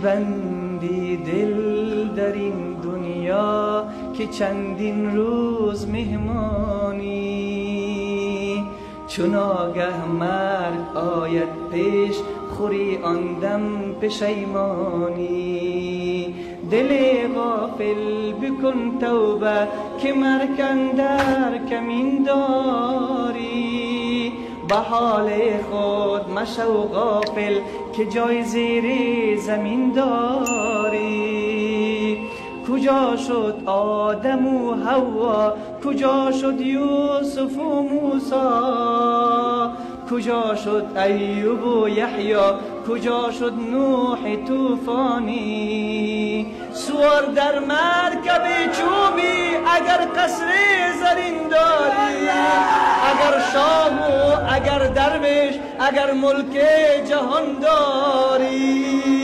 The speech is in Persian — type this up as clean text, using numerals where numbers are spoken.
بندی دل در این دنیا که چندین روز مهمانی، چون آگه مرگ آید پیش خوری آن دم پشیمانی. دل غافل بکن توبه که مرگ اندر کمین داری، به حال خود مشو غافل که جای زیر زمین داری. کجا شد آدم و حوا، کجا شد یوسف و موسی، کجا شد ایوب و یحیی، کجا شد نوح طوفانی. سوار در مرکب چوبی اگر قصر زرین داری، اگر شاه و اگر درویش اگر ملک جهان داری.